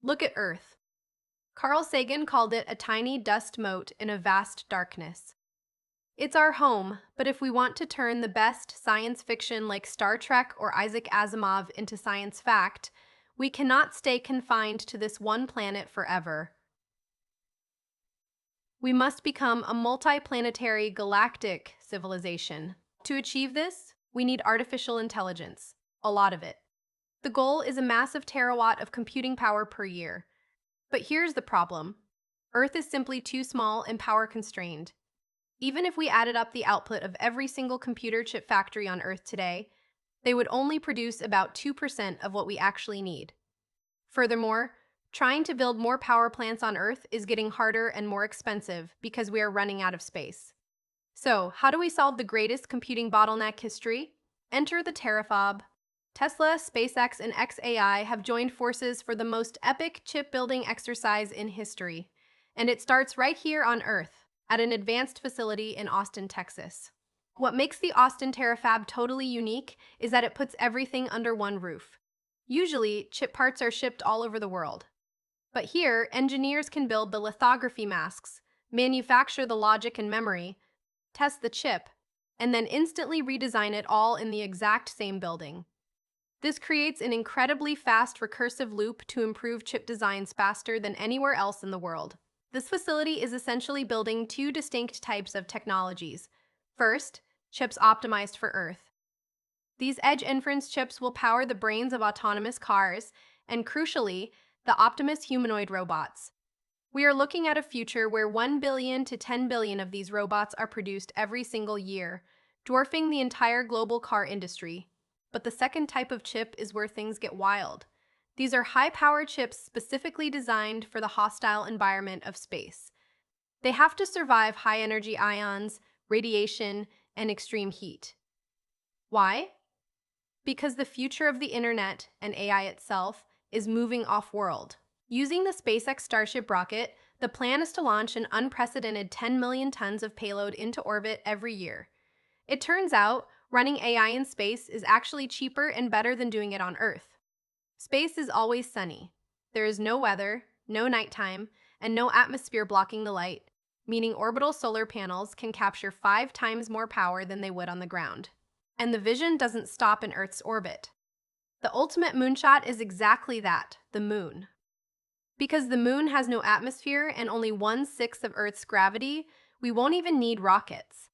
Look at Earth. Carl Sagan called it a tiny dust mote in a vast darkness. It's our home, but if we want to turn the best science fiction like Star Trek or Isaac Asimov into science fact, we cannot stay confined to this one planet forever. We must become a multiplanetary galactic civilization. To achieve this, we need artificial intelligence, a lot of it. The goal is a massive terawatt of computing power per year. But here's the problem. Earth is simply too small and power constrained. Even if we added up the output of every single computer chip factory on Earth today, they would only produce about 2% of what we actually need. Furthermore, trying to build more power plants on Earth is getting harder and more expensive because we are running out of space. So, how do we solve the greatest computing bottleneck history? Enter the TERAFAB. Tesla, SpaceX, and xAI have joined forces for the most epic chip-building exercise in history. And it starts right here on Earth, at an advanced facility in Austin, Texas. What makes the Austin TeraFab totally unique is that it puts everything under one roof. Usually, chip parts are shipped all over the world. But here, engineers can build the lithography masks, manufacture the logic and memory, test the chip, and then instantly redesign it all in the exact same building. This creates an incredibly fast recursive loop to improve chip designs faster than anywhere else in the world. This facility is essentially building two distinct types of technologies. First, chips optimized for Earth. These edge inference chips will power the brains of autonomous cars and, crucially, the Optimus humanoid robots. We are looking at a future where 1 billion to 10 billion of these robots are produced every single year, dwarfing the entire global car industry. But the second type of chip is where things get wild. These are high-power chips specifically designed for the hostile environment of space. They have to survive high-energy ions, radiation, and extreme heat. Why? Because the future of the internet and AI itself is moving off-world. Using the SpaceX Starship rocket, the plan is to launch an unprecedented 10 million tons of payload into orbit every year. It turns out, running AI in space is actually cheaper and better than doing it on Earth. Space is always sunny. There is no weather, no nighttime, and no atmosphere blocking the light, meaning orbital solar panels can capture 5 times more power than they would on the ground. And the vision doesn't stop in Earth's orbit. The ultimate moonshot is exactly that, the moon. Because the moon has no atmosphere and only 1/6 of Earth's gravity, we won't even need rockets.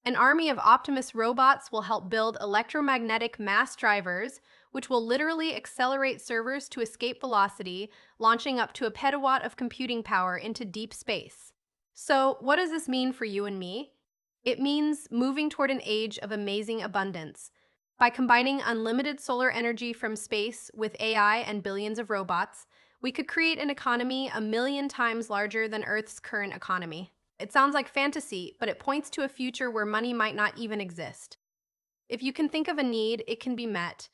An army of Optimus robots will help build electromagnetic mass drivers, which will literally accelerate servers to escape velocity, launching up to a petawatt of computing power into deep space. So, what does this mean for you and me? It means moving toward an age of amazing abundance. By combining unlimited solar energy from space with AI and billions of robots, we could create an economy 1 million times larger than Earth's current economy. It sounds like fantasy, but it points to a future where money might not even exist. If you can think of a need, it can be met.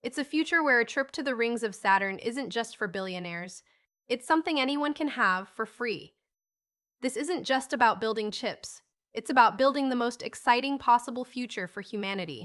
It's a future where a trip to the rings of Saturn isn't just for billionaires. It's something anyone can have for free. This isn't just about building chips. It's about building the most exciting possible future for humanity.